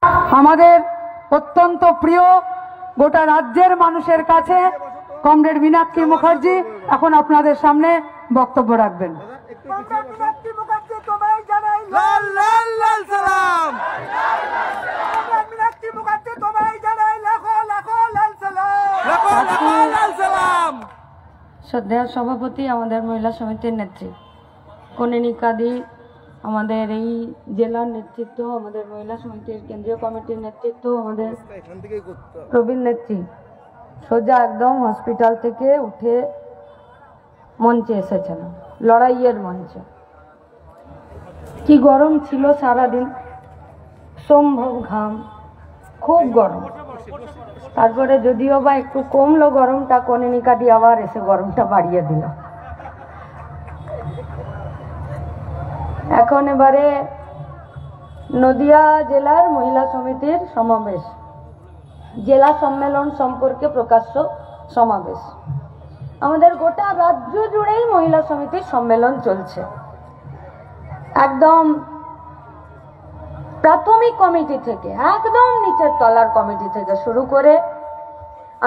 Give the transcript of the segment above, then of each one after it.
আমাদের অত্যন্ত প্রিয় গোটা রাজ্যের মানুষের কাছে কমরেড মীনাক্ষী মুখার্জি এখন আপনাদের সামনে বক্তব্য রাখবেন। শ্রদ্ধেয় সভাপতি, আমাদের মহিলা সমিতির নেত্রী কনিনিকা দি, আমাদের এই জেলার নেতৃত্ব, আমাদের মহিলা সমিতির কেন্দ্রীয় কমিটির নেতৃত্ব, আমাদের প্রবীণ নেত্রী সোজা একদম হসপিটাল থেকে উঠে মঞ্চে এসেছেন, লড়াইয়ের মঞ্চে। কি গরম ছিল সারাদিন, সম্ভব ঘাম, খুব গরম। তারপরে যদিও বা একটু কমলো গরমটা, কনিনিকা দি আবার এসে গরমটা বাড়িয়ে দিল। এখন এবারে নদিয়া জেলার মহিলা সমিতির সমাবেশ, জেলা সম্মেলন সম্পর্কে প্রকাশ্য সমাবেশ। আমাদের গোটা রাজ্য জুড়েই মহিলা সমিতির সম্মেলন চলছে। একদম প্রাথমিক কমিটি থেকে একদম নিচের তলার কমিটি থেকে শুরু করে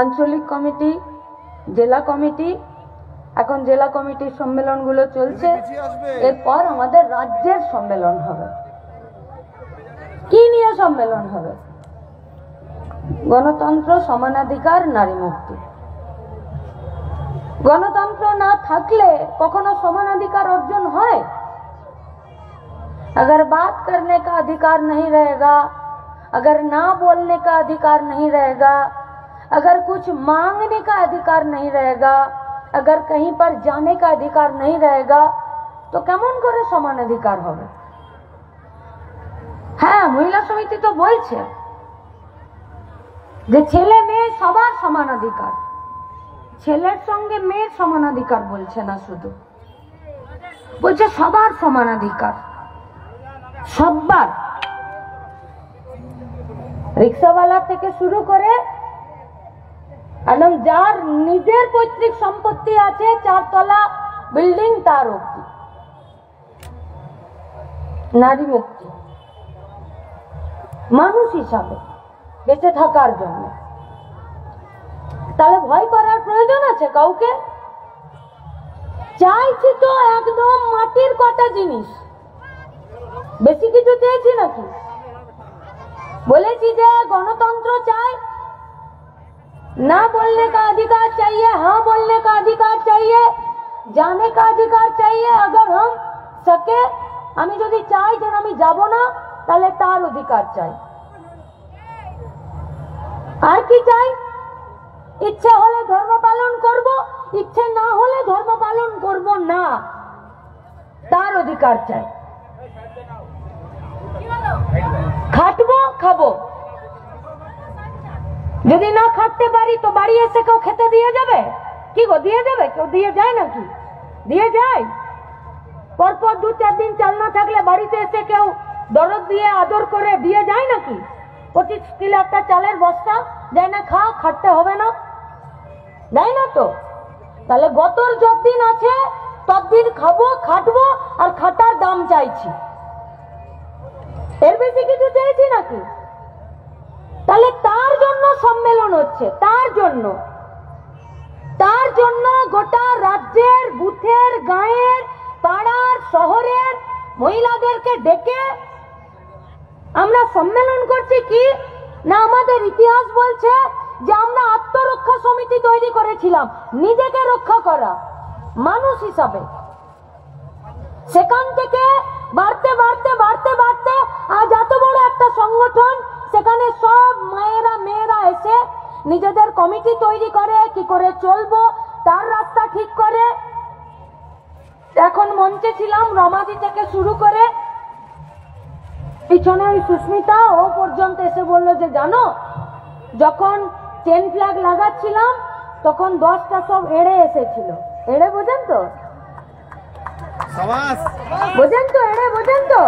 আঞ্চলিক কমিটি, জেলা কমিটি, এখন জেলা কমিটির সম্মেলনগুলো চলছে। এরপর আমাদের রাজ্যের সম্মেলন হবে। কি নিয়ে সম্মেলন হবে? গণতন্ত্র, সমানাধিকার, নারী মুক্তি। গণতন্ত্র না থাকলে কখনো সমানাধিকার অর্জন হয়? अगर बात करने का अधिकार नहीं रहेगा, अगर ना बोलने का अधिकार नहीं रहेगा, अगर कुछ मांगने का अधिकार नहीं रहेगा, अगर कहीं पर जाने का अधिकार नहीं रहेगा, तो কেমন করে সমান অধিকার হবে? হ্যাঁ, মহিলা সমিতি তো বলছে যে ছেলে মেয়ে সবার সমান অধিকার। ছেলের সঙ্গে মেয়ের সমান অধিকার বলছে না, শুধু বলছে সবার সমান অধিকার। সবার, রিক্সাওয়ালা থেকে শুরু করে একদম যার নিজের পৈতৃক সম্পত্তি আছে, 4 তলা বিল্ডিং, তার অবধি নারী মুক্তি। মানুষ হিসাবে বেঁচে থাকার জন্য। তাহলে ভয় করার প্রয়োজন আছে কাউকে? চাইছি তো একদম মাটির কটা জিনিস, বেশি কিছু চেয়েছি নাকি? বলেছি যে गणतंत्र चाय, ना बोलने का अधिकार चाहिए, हाँ बोलने का अधिकार चाहिए, जाने का अधिकार चाहिए। अगर हम सके, আমি যদি চাই যে আমি যাব না, তাহলে তার অধিকার চাই। আর কি চাই? ইচ্ছে হলে ধর্ম পালন করব, ইচ্ছে না হলে ধর্ম পালন করব না, তার অধিকার চাই। খাটবো, খাবো, যদি না খাটতে পারি তো বাড়ি এসে কেউ খেতে দিয়ে যাবে? কি গো, দিয়ে যাবে? কেউ দিয়ে যায় নাকি? দিয়ে যায়? পরপর 2-4 দিন চাল না থাকলে বাড়িতে এসে কেউ দরদ দিয়ে আদর করে দিয়ে যায় নাকি? 25 কিলো একটা চালের বস্তা দেয় না, খা, খাটতে হবে না, দেয় না তো? তাহলে গতর যতদিন আছে ততদিন খাবো, খাটবো, আর খাটার দাম চাইছি। এর বেশি কিছু চাইছি নাকি? তাহলে তার জন্য সম্মেলন হচ্ছে, তার জন্য গোটা রাজ্যের, বুথের, গাঁয়ের, পাড়ার, শহরের মহিলাদেরকে ডেকে আমরা সম্মেলন করছি। কি না, আমাদের ইতিহাস বলছে যে আমরা আত্মরক্ষা সমিতি তৈরি করেছিলাম, নিজেকে রক্ষা করা মানুষ হিসাবে। সেখান থেকে বাড়তে বাড়তে বাড়তে বাড়তে আজ এত বড় একটা সংগঠন, সেখানে সব মায়েরা, মেয়েরা এসে নিজেদের কমিটি তৈরি করে, কি করে চলবো তার রাস্তা ঠিক করে। এখন মঞ্চে ছিলাম, রমাদি থেকে শুরু করে পিছনে ওই সুস্মিতা, ও পর্যন্ত এসে বললো যে জানো, যখন 10 ফ্ল্যাগ লাগাচ্ছিলাম তখন 10টা সব এড়ে এসেছিল। এড়ে বোঝেন তো? বোঝেন তো? এড়ে বোঝেন তো?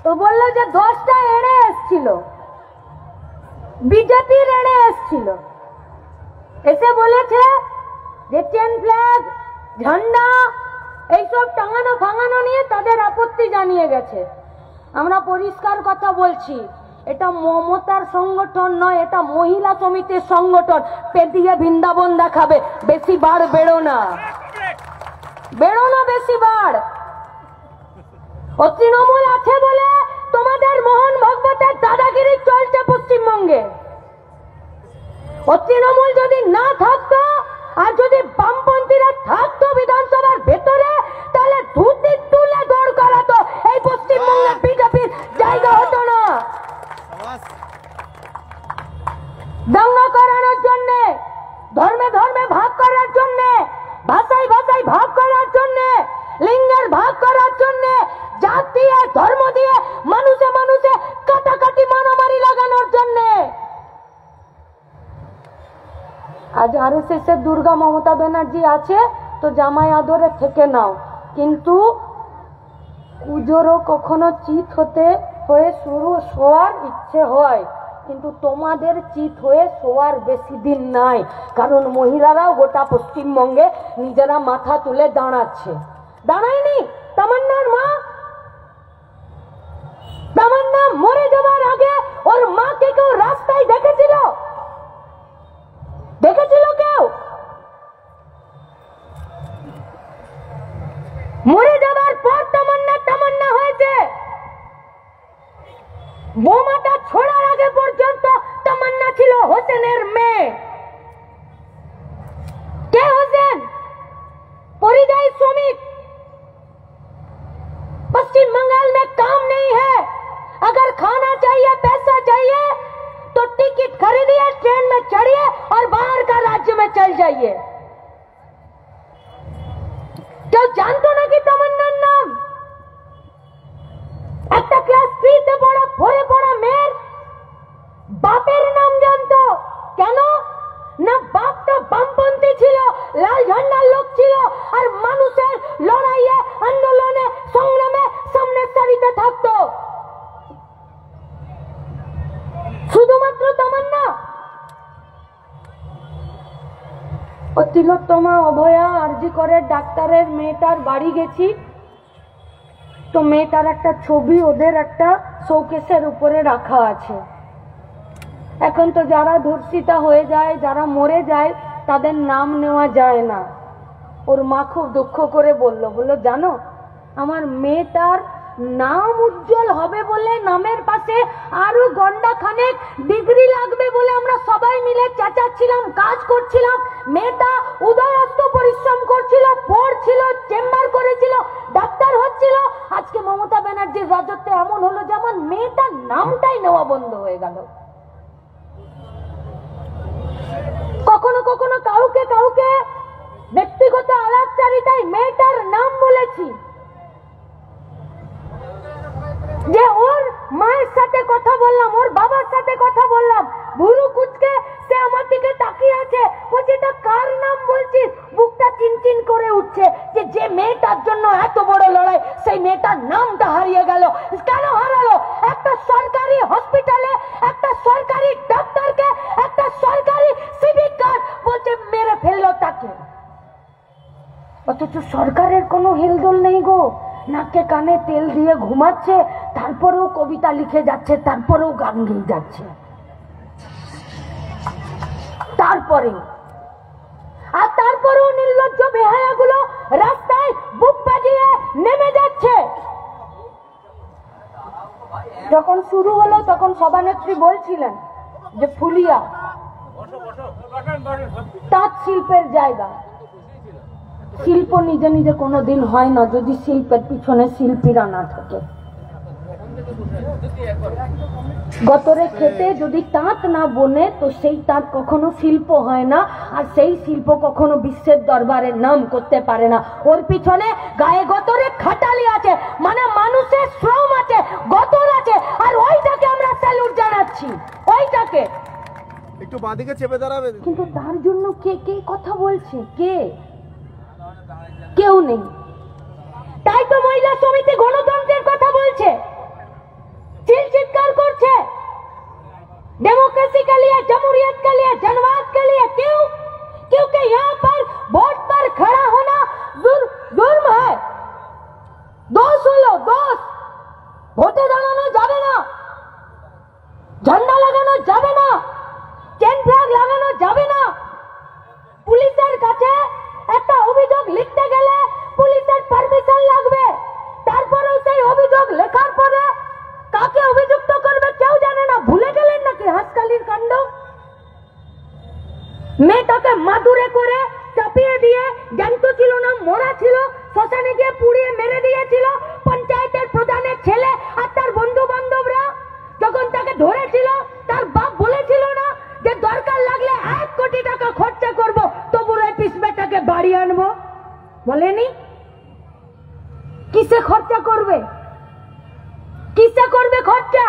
তো বললো যে 10টা এড়ে এসছিল, বিজেপির এড়ে এসছিল। এসে বলেছে যে 10 ফ্ল্যাগ, ঝান্ডা এইসব টাঙানো ফাঙানো নিয়ে তাদের আপত্তি জানিয়ে গেছে। আমরা পরিষ্কার কথা বলছি, এটা মমতার সংগঠন নয়, এটা মহিলা সমিতির সংগঠন। পেটিয়ে বৃন্দাবন দেখাবে, বেশি বার বেরো না, বেরো না বেশি বার। ও তৃণমূল আছে বলে তোমাদের মোহন ভাগবতের দাদাগিরি চলছে পশ্চিমবঙ্গে। ও তৃণমূল যদি না থাকতো আর যদি বামপন্থীরা থাকতো বিধানসভার ভেতরে, তাহলে ধুতি তুলে দৌড় করাতো, এই পশ্চিমবঙ্গে বিজেপির জায়গা হতো না। দাঙ্গা করানোর জন্য, ধর্মে ধর্মে ভাগ করার জন্য, ভাষায় ভাষায় ভাগ করার জন্য, লিঙ্গের ভাগ করার জন্য, জাতি দিয়ে ধর্ম দিয়ে মানুষে মানুষে কাটাকাটি মারামারি লাগানোর জন্য। আজ আরএসএস এর দুর্গা মমতা ব্যানার্জি আছে তো জামাই আদরে থেকে নাও, কিন্তু পুজোরও কখনো চিত হয়ে শুরু শোয়ার ইচ্ছে হয়, কিন্তু তোমাদের চিত হয়ে শোয়ার বেশি দিন নাই। কারণ মহিলারাও গোটা পশ্চিমবঙ্গে নিজেরা মাথা তুলে দাঁড়াচ্ছে। দাঁড়ায়নি তামান্নার মা? তামান্না মরে যাওয়ার আগে ওর মাকে কেউ রাস্তায় দেখেছিল? দেখেছিল কেউ? মরে যাওয়ার পর তামান্না হয়েছে। বোমাটা ছোড়ার আগে পর্যন্ত তামান্না ছিল হোসেনের মেয়ে। কে হোসেন? परिযায়ী श्रमिक। पश्चिम बंगाल में काम नहीं है, अगर खाना चाहिए, पैसा चाहिए तो टिकट खरीदिए, ट्रेन में चढ़िए और बाहर का राज्य में चल जाइए। क्यों जानते ना कि तमन्नार नाम? একটা ক্লাস 3 তে পড়া পড়ে পড়া মেয়ের বাপের নাম জানতো। কেন না? বাপটা বামপন্থী ছিল, লাল ঝান্ডার লোক ছিল, আর মানুষের লড়াইয়ে, আন্দোলনে, সংগ্রামে সামনের সারিতে থাকতো। শুধুমাত্র তামান্না। ও তিলোত্তমা, অভয়া, আরজি করে ডাক্তারের মেয়েটার বাড়ি গেছি তো মেয়েটার একটা ছবি ওদের একটা শোকেসের উপরে রাখা আছে। এখন তো যারা ধর্ষিতা হয়ে যায়, যারা মরে যায়, তাদের নাম নেওয়া যায় না। ওর মা খুব দুঃখ করে বলল, জানো আমার মেয়েটার নাম উজ্জ্বল হবে বলে নামের পাশে আরো গন্ডা খানেক ডিগ্রি লাগবে বলে আমরা সবাই মিলে চেঁচাচ্ছিলাম, কাজ করছিলাম। মেয়েটা উদয়াস্ত পরিশ্রম করছিল, পড়ছিল, চেম্বার করেছিল, ডাক্তার হচ্ছিল। আজকে মমতা ব্যানার্জির রাজত্বে এমন হলো যে আমার মেয়েটার নামটাই নেওয়া বন্ধ হয়ে গেল। কখনো কখনো কাউকে কাউকে ব্যক্তিগত আলাপচারিতায় মেয়েটার নাম বলেছি, যে ওর মায়ের সাথে কথা বললাম, ওর বাবার সাথে কথা বললাম, ভুরু কুচকে সে আমার দিকে তাকিয়ে আছে, বলছে এটা কার নাম বলছিস? বুকটা চিনচিন করে উঠছে যে মেয়েটার জন্য এত বড় লড়াই, সেই মেয়েটার নামটা হারিয়ে গেল। কেন হারালো? একটা সরকারি হসপিটালে একটা সরকারি ডাক্তারকে একটা সরকারি সিভিক গার্ড বলছে মেরে ফেললো তাকে। অথচ সরকারের কোনো হেলদোল নেই গো, নাকে কানে তেল দিয়ে ঘুমাচ্ছে, তারপরেও কবিতা লিখে যাচ্ছে, তারপরেও গান গেয়ে যাচ্ছে, তারপরেও নির্লজ্জ বেহায়াগুলো রাস্তায় বুক বাজিয়ে নেমে যাচ্ছে। যখন শুরু হলো তখন সভানেত্রী বলছিলেন যে ফুলিয়া তাঁত শিল্পের জায়গা। শিল্প নিজে নিজে কোনোদিন হয় না যদি শিল্পের পিছনে শিল্পীরা না থাকে। গতরে খেতে যদি তাঁত না বনে তো সেই তাঁত কখনো শিল্প হয় না, আর সেই শিল্প কখনো বিশ্বের দরবারে নাম করতে পারে না। ওর পিছনে গায়ে গতরে খাটালি আছে, মানে মানুষের শ্রম আছে, গতর আছে, আর ওইটাকে আমরা স্যালুট জানাচ্ছি, ওইটাকে। একটু বাঁদিকে চেপে দাঁড়াবে। কিন্তু তার জন্য কে কে কথা বলছে? কেউ নেই। তাই তো মহিলা সমিতি গণতন্ত্রের কথা বলছে, চিৎকার করছে, डेमोक्रेसी के लिए, जमहूरियत के लिए, जनवाद के लिए। क्यों? क्योंकि यहाँ पर वोट पर खड़ा होना जुर्म है। दोष हो लो, दोष। वोटे তাকে মাদুরে করে চাপিয়ে দিয়ে, জ্যান্ত ছিল না মরা ছিল, শ্মশানে গিয়ে পুড়িয়ে মেরে দিয়েছিল। পঞ্চায়েতের প্রধানের ছেলে আর তার বন্ধু বান্ধবরা যখন তাকে ধরেছিল, তার বাপ বলেছিল না যে দরকার লাগলে 1 কোটি টাকা খরচা করব, তবু রেপিস বেটাকে বাড়ি আনবো? বলেনি? কিসে খরচা করবে? কিসে করবে খরচা?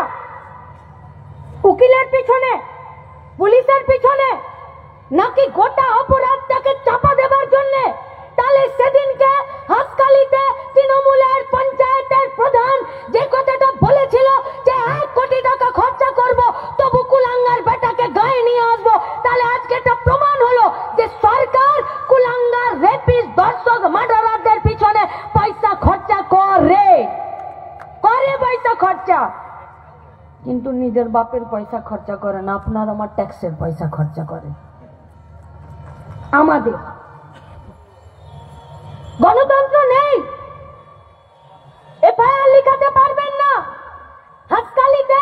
উকিলের পিছনে, পুলিশের পিছনে, নাকি গোটা অপরাধটাকে চাপা দেবার জন্য? তাহলে সেদিনকে হাসখালিতে তৃণমূলের পঞ্চায়েতের প্রধান যে কথাটা বলেছিল যে 1 কোটি টাকা খরচা করব, তবু কুলাঙ্গার বেটাকে গায়ে নিয়ে আসবো, তাহলে আজকে এটা প্রমাণ হলো যে সরকার কুলাঙ্গার, রেপিস, দর্শক, মার্ডারারদের পিছনে পয়সা খরচা করে পয়সা খরচা, কিন্তু নিজের বাপের পয়সা খরচা করে না, আপনার আমার ট্যাক্সের পয়সা খরচা করে। আমাদের গণতন্ত্র নেই, এফআইআর লিখাতে পারবেন না। হাসখালিতে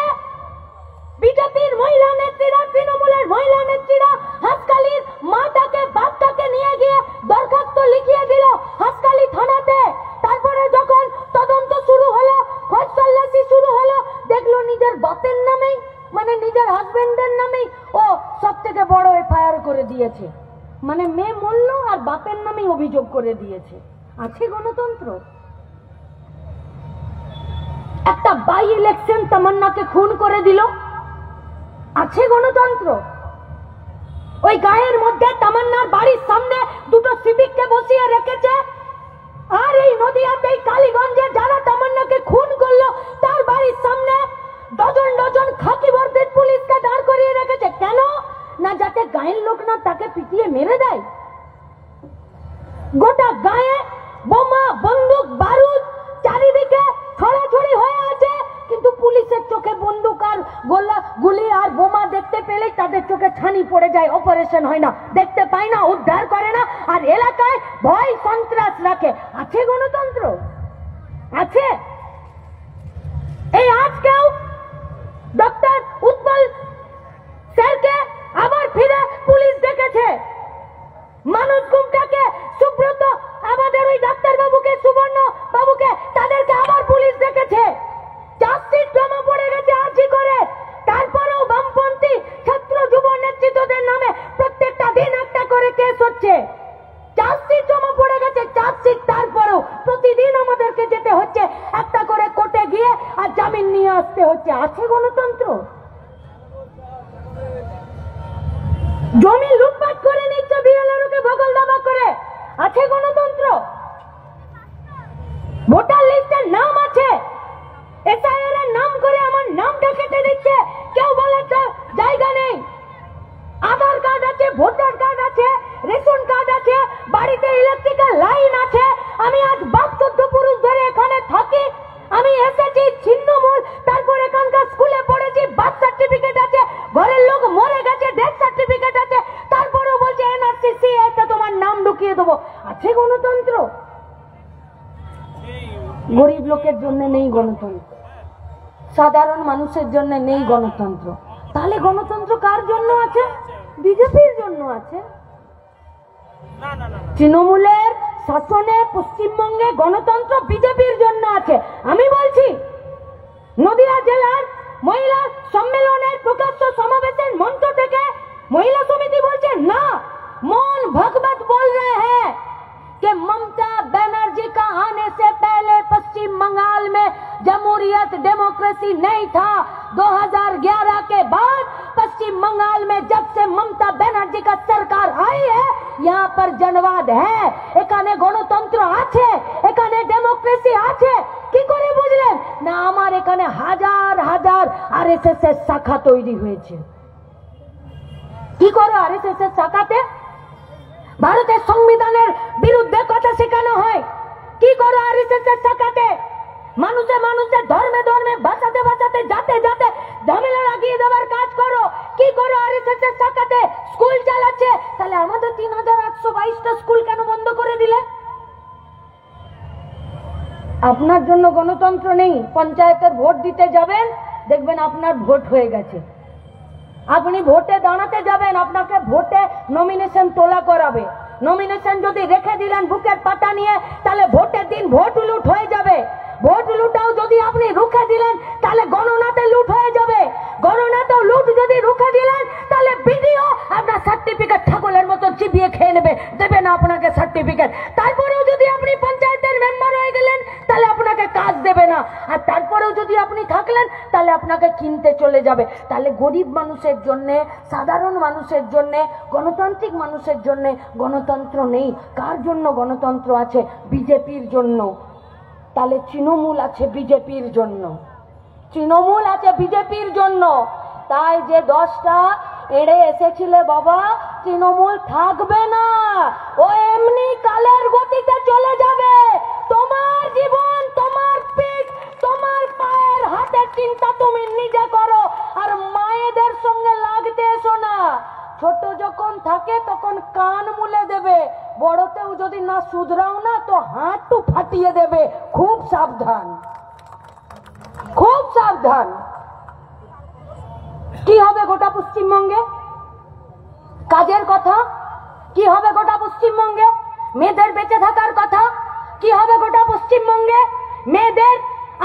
বিজেপির মহিলা নেত্রীরা, তৃণমূলের মহিলা নেত্রীরা হাসখালির মাটাকে, বাপটাকে নিয়ে গিয়ে দরখাস্ত লিখিয়ে দিল হাসখালি থানাতে। তারপরে যখন তদন্ত শুরু হলো, খোঁজ তল্লাশি শুরু হলো, দেখলো নিজের বাপের নামেই, মানে নিজের হাজবেন্ডের নামেই ও সব থেকে বড় এফআইআর করে দিয়েছে। মানে মেয়ে মরল আর বাপের নামেই অভিযোগ করে দিয়েছে। আছে গণতন্ত্র? একটা বাই ইলেকশন তামান্নাকে খুন করে দিল, আছে গণতন্ত্র? ওই গায়ের মধ্যে তামান্নার বাড়ির সামনে 2টো সিভিককে বসিয়ে রেখেছে, আর এই নদিয়াতে, এই কালীগঞ্জে যারা তামান্নাকে খুন করলো তার বাড়ির সামনে ডজন ডজন খাকি বর্দির পুলিশকে দাঁড় করিয়ে রেখেছে। কেন? না যাতে গায়ের লোক না তাকে পিটিয়ে মেরে দেয়। গোটা গায়ে বোমা, বন্দুক, বারুদ চারিদিকে ছড়াছড়ি হয়ে আছে, কিন্তু পুলিশের চোখে বন্দুক আর গুলি আর বোমা দেখতে পেলেই তাদের চোখে ছানি পড়ে যায়, অপারেশন হয় না, দেখতে পায় না, উদ্ধার করে না, আর এলাকায় ভয় সন্ত্রাস রাখে। আছে গণতন্ত্র? আছে? এই আজকেও ডক্টর উৎপল স্যারকে আবার ফিরে পুলিশ ডেকেছে, মানুষ গুমটাকে, সুব্রত, আমাদের ওই ডাক্তার বাবুকে, সুবর্ণ বাবুকে, তাদেরকে আবার পুলিশ ডেকেছে। চার্জশিট জমা পড়ে গেছে আজই করে, তারপরেও বামপন্থী ছাত্র যুব নেতৃত্বদের নামে প্রত্যেকটা দিন একটা করে কেস হচ্ছে। চার্জশিট জমা পড়ে গেছে, চার্জশিট, তারপরেও প্রতিদিন আমাদেরকে যেতে হচ্ছে একটা করে কোর্টে গিয়ে আর জামিন নিয়ে আসতে হচ্ছে। আছে গণতন্ত্র? জমি লুটপাট করে নিচ্ছে বিএলআরকে বগল দাবা করে। আছে গণতন্ত্র? ভোটার লিস্টের নাম আছে, এসআইআর এর নাম করে আমার নামটা কেটে দিচ্ছে, কেউ বলে জায়গা নেই। আধার কার্ড আছে, ভোটার কার্ড আছে, রেশন কার্ড আছে, বাড়িতে ইলেকট্রিক্যাল লাইন আছে। আমি আজ 72 পুরুষ ধরে এখানে থাকি, আমি এসেছি ছিন্নমূল, তারপর এখানকার স্কুলে পড়েছি, বার্থ সার্টিফিকেট আছে, ঘরের লোক মরে গেছে, ডেথ সার্টিফিকেট আছে, তারপরেও বলছে এনআরসি, এটা তোমার নাম ঢুকিয়ে দেবো। আছে গণতন্ত্র? গরিব লোকের জন্য নেই গণতন্ত্র, সাধারণ মানুষের জন্য নেই গণতন্ত্র। তাহলে গণতন্ত্র কার জন্য আছে? বিজেপির জন্য আছে। তৃণমূলের শাসনে পশ্চিমবঙ্গে গণতন্ত্র বিজেপির জন্য আছে। আমি বলছি, নদিয়া জেলার মহিলা সম্মেলনের প্রকাশ্য সমাবেশের মঞ্চ থেকে महिला समिति बोलते ना, मोहन भगवत बोल रहे हैं कि ममता बनर्जी का आने से पहले पश्चिम बंगाल में जमहूरियत, डेमोक्रेसी नहीं था। 2011 के बाद पश्चिम बंगाल में जब से ममता बनर्जी का सरकार आई है, यहाँ पर जनवाद है, एखाने गणतंत्र आछे, एखाने डेमोक्रेसी आछे। কি করে বুঝলেন? না আমার এখানে হাজার হাজার আরএসএস এর শাখা তৈরি হয়েছে। কি করে আরএসএস এর শাখাতে ভারতের সংবিধানের বিরুদ্ধে কথা শেখানো হয়? কি করে আরএসএস এর শাখাতে মানুষে মানুষে ধর্মে ধর্মে বাঁচাতে বাঁচাতে যাতে যাতে ঝামেলা লাগিয়ে দেওয়ার কাজ করো? কি করে আরএসএস এর শাখাতে স্কুল চালাচ্ছে? তাহলে আমাদের 3822টা স্কুল কেন বন্ধ করে দিলে? আপনার জন্য গণতন্ত্র নেই। পঞ্চায়েতের ভোট দিতে যাবেন, দেখবেন আপনার ভোট হয়ে গেছে, আপনি ভোটে দাঁড়াতে যাবেন, আপনাকে ভোটে নমিনেশন তোলা করাবে। নমিনেশন যদি রেখে দিলেন বুকের পাতা নিয়ে, তাহলে ভোটের দিন ভোট লুট হয়ে যাবে। ভোট লুটাও যদি আপনি রুখে দিলেন, তাহলে গণনাতে লুট হয়ে যাবে। গণনাতেও লুট যদি রুখে দিলেন, তাহলে বিডিও আপনার সার্টিফিকেট ছাগলের মতো চিবিয়ে খেয়ে নেবে, দেবে না আপনাকে সার্টিফিকেট। তারপরেও যদি আপনি পঞ্চায়েতের মেম্বার হয়ে গেলেন, তাহলে আপনাকে কাজ দেবে না। আর তারপরেও যদি আপনি থাকলেন, তাহলে আপনাকে কিনতে চলে যাবে। তাহলে গরিব মানুষের জন্য, সাধারণ মানুষের জন্য, গণতান্ত্রিক মানুষের জন্য গণতন্ত্র নেই। কার জন্য গণতন্ত্র আছে? বিজেপির জন্য। তাহলে তৃণমূল আছে বিজেপির জন্য, তৃণমূল আছে বিজেপির জন্য। তাই যে 10টা এড়ে এসেছিলে বাবা, তৃণমূল থাকবে না, ও এমনি কালের গতিতে চলে যাবে। তোমার জীবন, তোমার পিঠ, তোমার পায়ের হাতের চিন্তা তুমি নিজে করো, আর মায়েদের সঙ্গে লাগতে এসো না। ছোট যখন থাকে তখন কান মুলে দেবে, বড়তেও যদি না শুধরাও না তো হাঁটু ফাটিয়ে দেবে। খুব সাবধান, খুব সাবধান। কি হবে গোটা পশ্চিমবঙ্গে? কাজের কথা কি হবে গোটা পশ্চিমবঙ্গে? মেয়েদের বেঁচে থাকার কথা কি হবে গোটা পশ্চিমবঙ্গে? মেয়েদের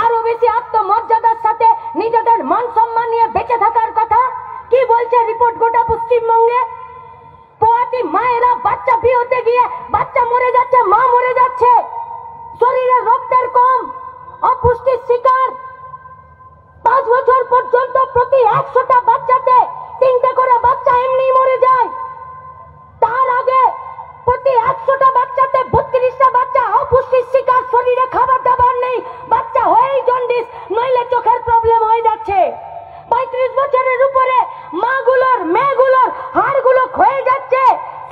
আরো বেশি আত্মমর্যাদার সাথে নিজেদের মান সম্মান নিয়ে বেঁচে থাকার কথা কি বলছে রিপোর্ট গোটা পশ্চিমবঙ্গে? পোয়াতি মায়েরা বাচ্চা বিয়েতে গিয়ে বাচ্চা মরে যাচ্ছে, মা মরে যাচ্ছে, শরীরে রক্তের কম, অপুষ্টির শিকার। 5 বছর পর্যন্ত প্রতি 100টা বাচ্চাতে 3টে করে বাচ্চা এমনি মরে যায়। তার আগে প্রতি 100টা বাচ্চাতে 32টা বাচ্চা অপুষ্টির শিকার, শরীরে খাবার দাবার নেই, বাচ্চা হয়েই জন্ডিস নইলে চোখের প্রবলেম হয়ে যাচ্ছে। 35 বছরের উপরে মাগুলোর, মেয়েগুলোর হাড়গুলো ক্ষয়ে যাচ্ছে,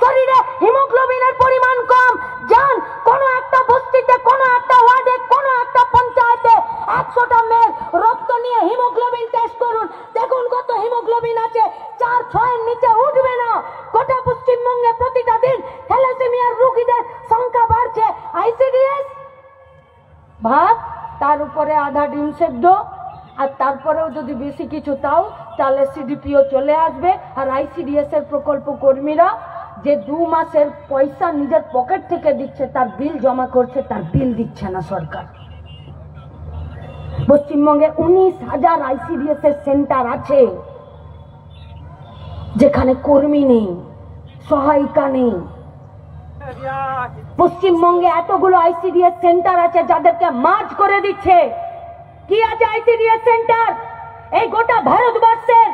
শরীরে হিমোগ্লোবিনের পরিমাণ কম। যান কোন একটা বস্তিতে, কোন একটা ওয়ার্ডে, কোন একটা পঞ্চায়েতে 100টা মেয়ের রক্ত নিয়ে হিমোগ্লোবিন টেস্ট করুন, দেখুন কত হিমোগ্লোবিন আছে। 4-6 নিচে উঠবে না। গোটা পশ্চিমবঙ্গে প্রতিটা দিন থ্যালাসেমিয়ার রোগীদের সংখ্যা বাড়ছে। আইসিডিএস ভাত, তার উপরে আধা ডিম সেদ্ধ, আর তারপরেও যদি বেশি কিছু তাও, তাহলে সিডিপিও চলে আসবে। আর আইসিডিএস এর প্রকল্প কর্মীরা যে 2 মাসের পয়সা নিজের পকেট থেকে দিচ্ছে, তার বিল জমা করছে, তার বিল দিচ্ছে না সরকার। পশ্চিমবঙ্গে 19,000 আইসিডিএস এর সেন্টার আছে, যেখানে কর্মী নেই, সহায়িকা নেই। পশ্চিমবঙ্গে এতগুলো আইসিডিএস সেন্টার আছে যাদেরকে মার্জ করে দিচ্ছে। কি আছে আইসিডিএস সেন্টার? এই গোটা ভারতবর্ষের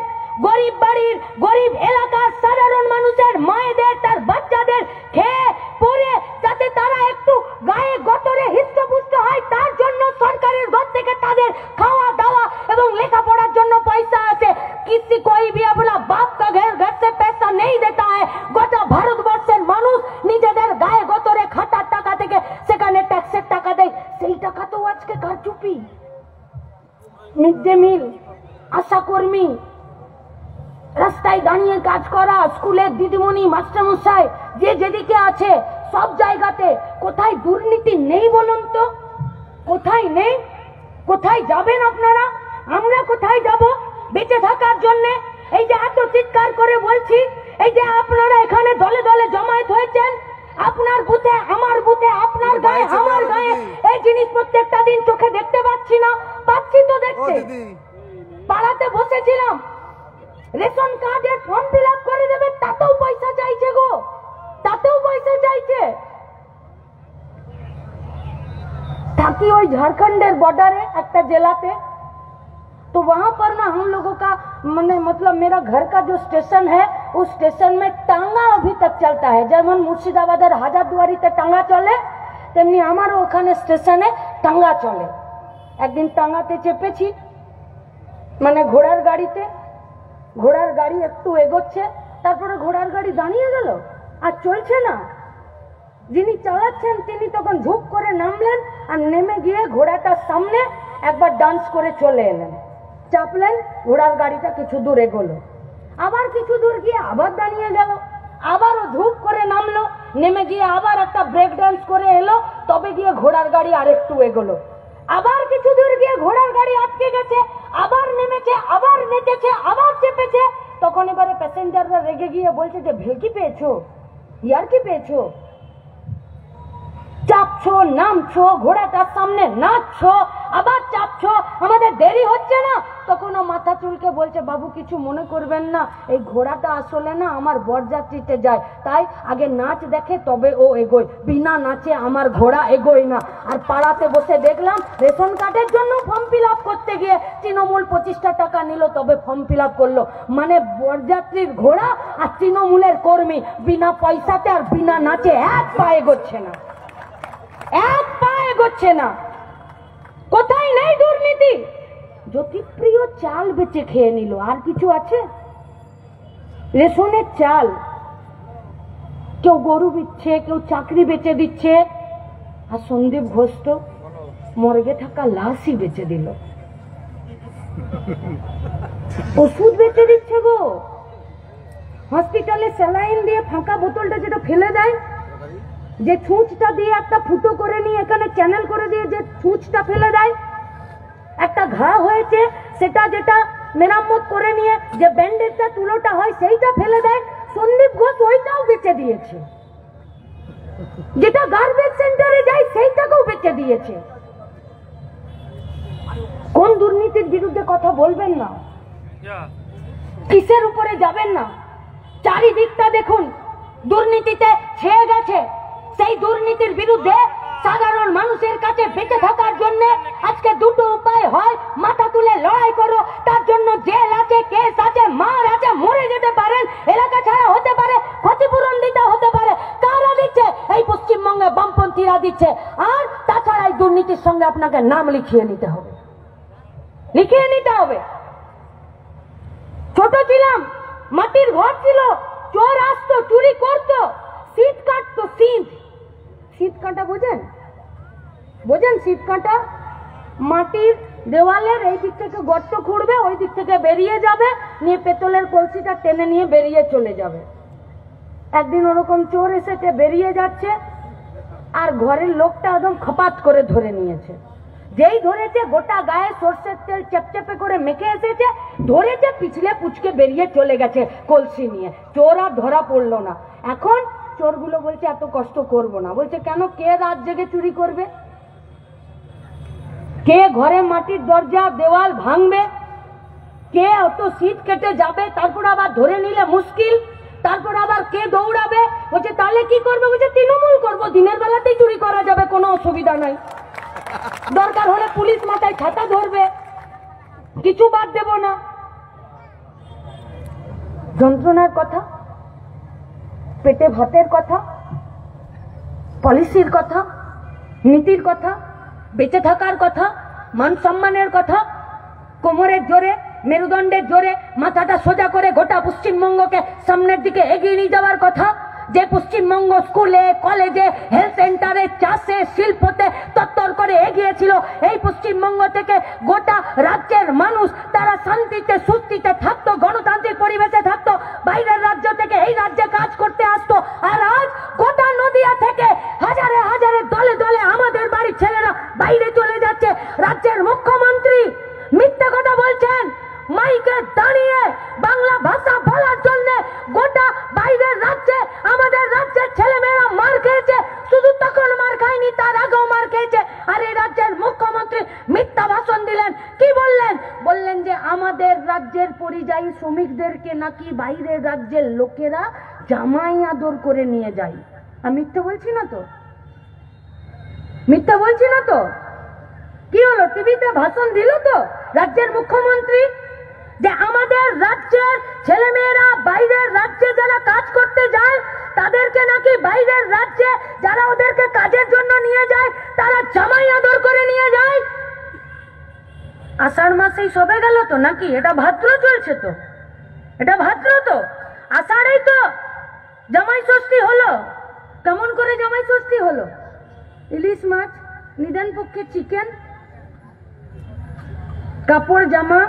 গরিব বাড়ির, গরিব এলাকার সাধারণ মানুষের মায়েদের, তার বাচ্চাদের খেয়ে পরে যাতে তারা একটু গায়ে গতরে হৃষ্টপুষ্ট হয়, তার জন্য সরকারের ঘর থেকে তাদের খাওয়া দাওয়া এবং লেখাপড়ার জন্য পয়সা আছে। किसी कोई भी अपना बाप का घर से पैसा नहीं देता है। গোটা ভারতবর্ষের মানুষ নিজেদের গায়ে গতরে খাটার টাকা থেকে সেখানে ট্যাক্সের টাকা দেয়। সেই টাকা তো আজকে কারচুপি। মিড ডে মিল, আশাকর্মী, রাস্তায় দাঁড়িয়ে কাজ করা, স্কুলের দিদিমণি, মাস্টারমশাই, যে যেদিকে আছে সব জায়গাতে কোথায় দুর্নীতি নেই বলুন তো? কোথায় নেই? কোথায় যাবেন আপনারা? আমরা কোথায় যাব বেঁচে থাকার জন্য? এই যে এত চিৎকার করে বলছি, এই যে আপনারা এখানে দলে দলে জমায়েত হয়েছেন, আপনার বুথে আমার বুথে, আপনার গায়ে আমার গায়ে, এই জিনিস প্রত্যেকটা দিন চোখে দেখতে পাচ্ছি না? পাচ্ছি তো দেখতে। পাড়াতে বসেছিলাম, রেশন কার্ডের ফর্ম ফিল আপ করে দেবে, তাতেও পয়সা চাইছে গো, তাতেও পয়সা চাইছে। থাকি ওই झारखंडेर बॉर्डर है एक जिलाते, तो वहां पर ना हम लोगों का मतलब मेरा घर का जो स्टेशन है, उस स्टेशन में टांगा अभी तक चलता है। যেমন মুর্শিদাবাদের হাজারদুয়ারিতে টাঙ্গা চলে, তেমনি আমারও ওখানে স্টেশনে টাঙ্গা চলে। একদিন টাঙ্গাতে চেপেছি, মানে ঘোড়ার গাড়িতে, ঘোড়ার গাড়ি একটু এগোচ্ছে, তারপরে ঘোড়ার গাড়ি দাঁড়িয়ে গেল আর চলছে না। যিনি চালাচ্ছেন তিনি তখন ঝুপ করে নামলেন আর নেমে গিয়ে ঘোড়াটার সামনে একবার ডান্স করে চলে এলেন, চাপলেন, ঘোড়ার গাড়িটা কিছু দূর এগোলো, আবার কিছু দূর গিয়ে আবার দাঁড়িয়ে গেল, আবারও ঝুপ করে নামলো, নেমে গিয়ে আবার একটা ব্রেক ডান্স করে এলো, তবে গিয়ে ঘোড়ার গাড়ি আরেকটু এগোলো, আবার কিছু দূর গিয়ে ঘোড়ার গাড়ি আটকে গেছে, আবার নেমেছে, আবার নেচেছে, আবার চেপেছে, তখন তখন এবারে প্যাসেঞ্জাররা রেগে গিয়ে বলছে যে ভেলকি পেয়েছো, ইয়ার কি পেয়েছো, চাপছো নামছো, ঘোড়াটার সামনে নাচছো, আবার চাপছো, আমাদের দেরি হচ্ছে না। তখন ও মাথা চুলকে বলছে বাবু কিছু মনে করবেন না, এই ঘোড়াটা আসলে না আমার বরযাত্রীতে যায়, তাই আগে নাচ দেখে তবে ও এগোয়, বিনা নাচে আমার ঘোড়া এগোয় না। আর পাড়াতে বসে দেখলাম রেশন কার্ডের জন্য ফর্ম ফিল আপ করতে গিয়ে তৃণমূল 25টা টাকা নিল, তবে ফর্ম ফিল আপ করলো। মানে বরযাত্রীর ঘোড়া আর তৃণমূলের কর্মী বিনা পয়সাতে আর বিনা নাচে এক পা এগোচ্ছে না, এক পা এগোচ্ছে না। কোথায় নেই দুর্নীতি? জ্যোতিপ্রিয় চাল বেচে খেয়ে নিল, আর কিছু আছে? রেশনের চাল, কেউ গরু দিচ্ছে, কেউ চাকরি বেচে দিচ্ছে। আর সন্দীপ ঘোষ তো মর্গে থাকা লাশই বেচে দিল, ওষুধ বেচে দিচ্ছে গো। হসপিটালে স্যালাইন দিয়ে ফাঁকা বোতলটা যেটা ফেলে দেয়, যে ছুঁচটা দিয়ে একটা ফুটো করে নিয়ে এখানে চ্যানেল করে দিয়ে যে ছুঁচটা ফেলে দেয়, একটা ঘা হয়েছে সেটা যেটা মেরামত করে নিয়ে যে ব্যান্ডেজটা তুলোটা হয় সেইটা ফেলে দেয়, সন্দীপ ঘোষ ওইটাও বেচে দিয়েছে। যেটা গার্বেজ সেন্টারে যায় সেইটাকেও বেচে দিয়েছে। কোন দুর্নীতির বিরুদ্ধে কথা বলবেন না? কিসের উপরে যাবেন না? চারিদিকটা দেখুন দুর্নীতিতে ছেয়ে গেছে। সেই দুর্নীতির বিরুদ্ধে সাধারণ মানুষের কাছে বেঁচে থাকার জন্য আজকে দুটো উপায় হয়, মাথা তুলে লড়াই করো, তার জন্য জেল আছে, কেস আছে, মার আছে, মরে যেতে পারেন, এলাকা ছাড়া হতে পারে, ক্ষতিপূরণ দিতে হতে পারে। কারা দিচ্ছে? এই পশ্চিমবঙ্গে বামপন্থীরা দিচ্ছে। আর তাছাড়া এই দুর্নীতির সঙ্গে আপনাকে নাম লিখিয়ে নিতে হবে, লিখিয়ে নিতে হবে। ছোট ছিলাম, মাটির ঘর ছিল, চোর আসতো, চুরি করতো, শীত কাটতো, শীত কাটা বোঝেন? বোঝেন শীত কাটা? মাটির দেওয়ালের এই দিক থেকে গর্ত খুঁড়বে, ওই দিক থেকে বেরিয়ে যাবে, নিয়ে পেতলের কলসিটা টেনে নিয়ে বেরিয়ে চলে যাবে। একদিন ওরকম চোর এসেছে, বেরিয়ে যাচ্ছে, আর ঘরের লোকটা একদম খপাত করে ধরে নিয়েছে। যেই ধরেছে গোটা গায়ে সর্ষের তেল চেপচেপে করে মেখে এসেছে, ধরেছে, পিছলে পুচকে বেরিয়ে চলে গেছে কলসি নিয়ে। চোর আর ধরা পড়লো না। এখন চোরগুলো বলছে এত কষ্ট করব না। বলছে কেন? কে রাত জেগে চুরি করবে? কে ঘরে মাটির দরজা দেওয়াল ভাঙবে? কে অত শীত কেটে যাবে? তারপর আবার ধরে নিলে মুশকিল, তারপর আবার কে দৌড়াবে? বলছে তাহলে কি করবে? বলছে তৃণমূল করবো, দিনের বেলাতেই চুরি করা যাবে, কোনো অসুবিধা নাই, দরকার হলে পুলিশ মাথায় ছাতা ধরবে, কিছু বাদ দেব না। যন্ত্রণার কথা, পেটে ভাতের কথা, পলিসির কথা, নীতির কথা, বেঁচে থাকার কথা, মান সম্মানের কথা, কোমরের জোরে, মেরুদণ্ডের জোরে মাথাটা সোজা করে গোটা পশ্চিমবঙ্গকে সামনের দিকে এগিয়ে নিয়ে যাওয়ার কথা। যে পশ্চিমবঙ্গ স্কুলে, কলেজে, হেলথ সেন্টারে, চাষে, শিল্পতে তত্তর করে এগিয়েছিল, এই পশ্চিমবঙ্গ থেকে গোটা রাজ্যের মানুষ তারা শান্তিতে সুস্থিতে থাকতো, গণতান্ত্রিক পরিবেশে থাকতো, বাইরের রাজ্য থেকে এই রাজ্যে কাজ করতে আসতো। আর আজ গোটা নদিয়া থেকে হাজারে হাজারে দলে দলে আমাদের বাড়ির ছেলেরা বাইরে চলে যাচ্ছে। রাজ্যের মুখ্যমন্ত্রী মিথ্যে কথা বলছেন, মাইকে দাঁড়িয়ে বাংলা ভাষা বলার জন্য গোটা বাইরের রাজ্যে আমাদের রাজ্যের ছেলেমেয়েরা মার খেয়েছে। শুধু তখন মার খায়নি, তার আগেও মার খেয়েছে। আর এই রাজ্যের মুখ্যমন্ত্রী মিথ্যা ভাষণ দিলেন। কি বললেন? বললেন যে আমাদের রাজ্যের পরিযায়ী শ্রমিকদেরকে নাকি বাইরের রাজ্যের লোকেরা জামাই আদর করে নিয়ে যায়। আমি মিথ্যা বলছি না তো? মিথ্যা বলছি না তো? কি হলো? টিভিতে ভাষণ দিল তো রাজ্যের মুখ্যমন্ত্রী, যে আমাদের রাজ্যের ছেলেমেয়েরা বাইরের রাজ্যে যারা কাজ করতে যায় তাদেরকে নাকি বাইরের রাজ্যে যারা ওদেরকে কাজের জন্য নিয়ে যায় তারা জামাই আদর করে নিয়ে যায়। আষাঢ় মাসেই সবে গেল তো নাকি? এটা ভাদ্র চলছে তো, এটা ভাদ্র তো, আষাঢ়েই তো জামাই ষষ্ঠী হলো। কেমন করে জামাই ষষ্ঠী হলো? ইলিশ মাছ, নিদান পক্ষে চিকেন, কাপড় জামা,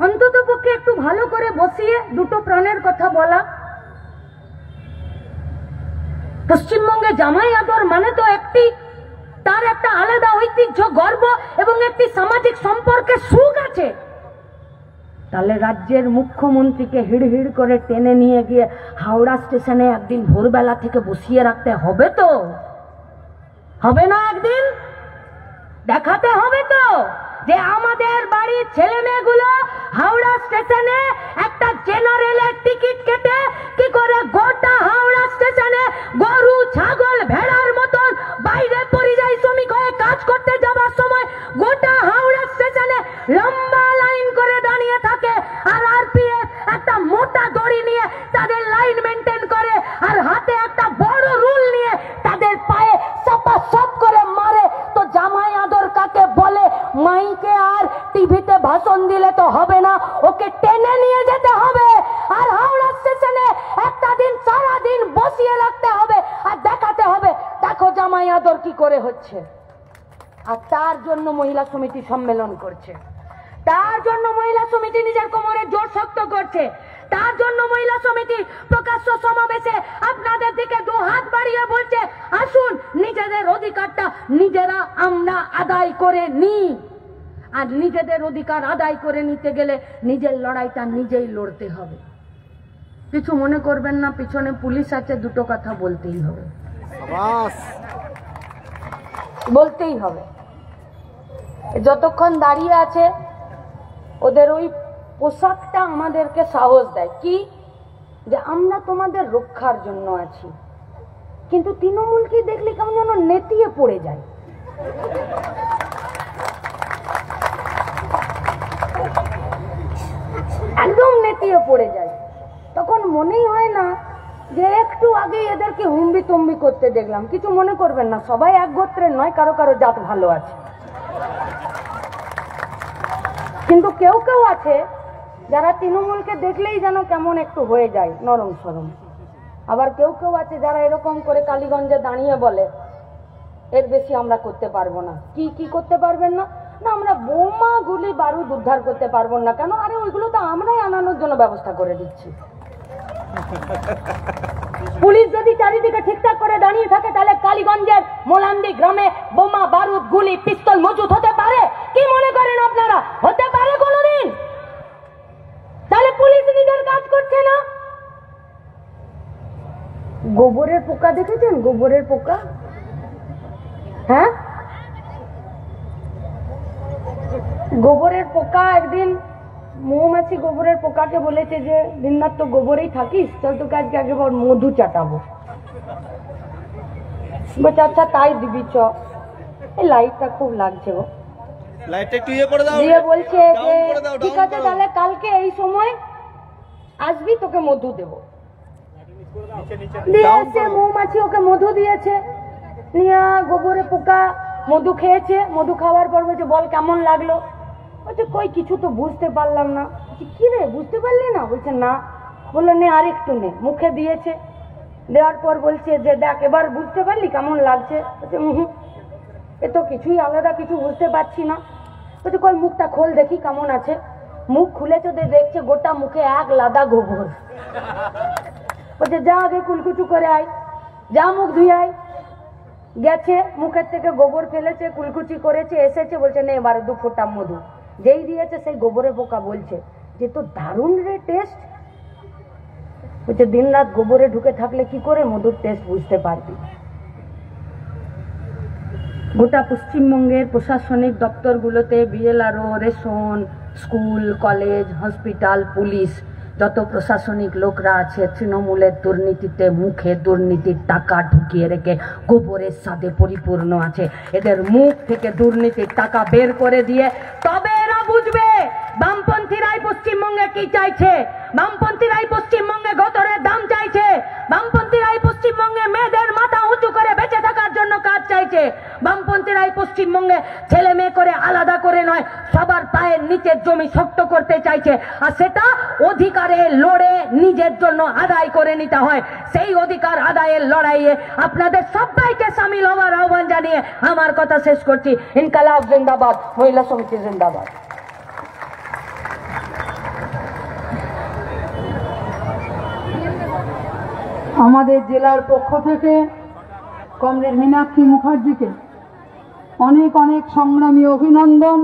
অন্তত পক্ষে একটু ভালো করে বসিয়ে দুটো প্রাণের কথা বলা। পশ্চিমবঙ্গে জামাই আদর মানে তো তার একটা আলাদা ঐতিহ্য, গর্ব এবং একটি সামাজিক সম্পর্কের সুখ আছে। তাহলে রাজ্যের মুখ্যমন্ত্রীকে হিড় হিড় করে টেনে নিয়ে গিয়ে হাওড়া স্টেশনে একদিন ভোরবেলা থেকে বসিয়ে রাখতে হবে তো? হবে না? একদিন দেখাতে হবে তো যে আমাদের বাড়ির ছেলে মেয়েগুলো হাওড়া স্টেশনে একটা জেনারেলের টিকিট কেটে কি করে গোটা হাওড়া স্টেশনে গরু ছাগল ভেড়ার মতন বাইরে পরিযায়ী শ্রমিক হয়ে কাজ করতে যাবার সময় গোটা হাওড়া স্টেশনে লম্বা লাইন করে দাঁড়িয়ে থাকে, আর আরপিএফ একটা মোটা দড়ি নিয়ে তাদের লাইন মেনটেন করে, আর হাতে একটা বড় রুল নিয়ে তাদের পায়ে চাপা সব করে মারে। তো জামাই আদর কাকে বলে? মাইকে আর টিভিতে ভাষণ দিলে তো হবে না, ওকে টেনে নিয়ে যেতে হবে আর হাওড়া স্টেশনে একটা দিন সারা দিন বসিয়ে রাখতে হবে আর দেখাতে হবে দেখো জামাই আদর কি করে হচ্ছে। আর তার জন্য মহিলা সমিতি সম্মেলন করছে, তার জন্য মহিলা সমিতি নিজের কোমরে জোর শক্ত করছে, তার জন্য মহিলা সমিতি প্রকাশ্য সমাবেশে আপনাদের দিকে দু হাত বাড়িয়ে বলছে আসুন নিজেদের অধিকারটা নিজেরা আমরা আদায় করে নিই। আর নিজেদের অধিকার আদায় করে নিতে গেলে নিজের লড়াইটা নিজেই লড়তে হবে। কিছু মনে করবেন না, পিছনে পুলিশ আছে, দুটো কথা বলতেই হবে, বলতেই হবে। যতক্ষণ দাঁড়িয়ে আছে ওদের ওই পোশাকটা আমাদেরকে সাহস দেয় কি যে আমরা তোমাদের রক্ষার জন্য আছি, কিন্তু তৃণমূলকে দেখলে কেমন যেন নেতিয়ে পড়ে যায়। একদম নেতিয়ে পড়ে যায়, তখন মনেই হয় না যে একটু আগে এদেরকে হুম্বি তুম্বি করতে দেখলাম। কিছু মনে করবেন না, সবাই এক গোত্রের নয়, কারো কারো জাত ভালো আছে, কিন্তু কেউ কেউ আছে যারা তৃণমূলকে দেখলেই যেন কেমন একটু হয়ে যায় নরম সরম। আবার কেউ কেউ আছে যারা এরকম করে কালীগঞ্জে দাঁড়িয়ে বলে এর বেশি আমরা করতে পারবো না। কি কি করতে পারবেন না? না আমরা বোমা গুলি বারুদ উদ্ধার করতে পারবো না। কেন? আরে ওইগুলো তো আমরাই আনানোর জন্য ব্যবস্থা করে দিচ্ছি। পুলিশ যদি চারিদিকে ঠিকঠাক করে দাঁড়িয়ে থাকে তাহলে কালীগঞ্জের মোলান্দি গ্রামে বোমা বারুদ গুলি পিস্তল মজুদ হতে পারে? কি মনে করেন আপনারা? হতে পারে কোনোদিন? তাহলে পুলিশ নিজের কাজ করছে না। গোবরের পোকা দেখেছেন? গোবরের পোকা, হ্যাঁ গোবরের পোকা একদিন মৌমাছি গোবরের পোকাকে বলেছে যে দিনরাত তো গোবরেই থাকিস, চল তোকে আজকে একবার মধু চাটাবো। বলছে আচ্ছা তাই দিবি চ। এই লাইটটা খুব লাগছে গো, লাইটটা একটু ইয়ে করে দাও। দিয়ে বলছে যে ঠিক আছে তাহলে কালকে এই সময় আসবি, তোকে মধু দেবো। দিয়ে এসে মৌমাছি ওকে মধু দিয়েছে, নিয়ে গোবরে পোকা মধু খেয়েছে। মধু খাওয়ার পর বলছে বল কেমন লাগলো? বলছে কই কিছু তো বুঝতে পারলাম না। কি রে বুঝতে পারলি না? বলছে না। বললো নে আর একটু নে। মুখে দিয়েছে, দেওয়ার পর বলছে যে দেখ এবার বুঝতে পারলি কেমন লাগছে? বলছে এ তো কিছুই আলাদা কিছু বুঝতে পারছি না। বলছে কই মুখটা খোল দেখি কেমন আছে। মুখ খুলেছে, দেখছে গোটা মুখে এক লাদা গোবর। বলছে যা আগে কুলকুচু করে আয়, যা মুখ ধুয়ে আয়। গেছে, মুখের থেকে গোবর ফেলেছে, কুলকুচি করেছে, এসেছে, বলছে নে এবার 2 ফোঁটা মধু। যেই দিয়েছে সেই গোবরে পোকা বলছে যে তো দারুণ রে টেস্ট। বলছে দিন রাত গোবরে ঢুকে থাকলে কি করে মধুর টেস্ট বুঝতে পারবি? গোটা পশ্চিমবঙ্গের প্রশাসনিক দপ্তরগুলোতে BLRO, ration, school, college, hospital, police, যত প্রশাসনিক লোকরা আছে তৃণমূলের দুর্নীতিতে মুখে দুর্নীতির টাকা ঢুকিয়ে রেখে গোবরের স্বাদে পরিপূর্ণ আছে। এদের মুখ থেকে দুর্নীতির টাকা বের করে দিয়ে তবে এরা বুঝবে বামপন্থীরাই পশ্চিমবঙ্গে কি চাইছে। বামপন্থীরাই পশ্চিমবঙ্গে গতরের দাম চাইছে, বামপন্থীরাই পশ্চিমবঙ্গে মেয়েদের মাথা উঁচু করে বেঁচে থাকার জন্য কাজ চাইছে, বামপন্থীরাই পশ্চিমবঙ্গে ছেলে মেয়ে করে আলাদা করে নয় সবার পায়ের নিচের জমি শক্ত করতে চাইছে। আর সেটা অধিকারে লড়ে নিজের জন্য আদায় করে নিতে হয়। সেই অধিকার আদায়ের লড়াইয়ে আপনাদের সবাইকে সামিল হওয়ার আহ্বান জানিয়ে আমার কথা শেষ করছি। ইনকালাব জিন্দাবাদ, মহিলা সমিতি জিন্দাবাদ। আমাদের জেলার পক্ষ থেকে কমরেড মীনাক্ষী মুখার্জিকে অনেক অনেক সংগ্রামী অভিনন্দন।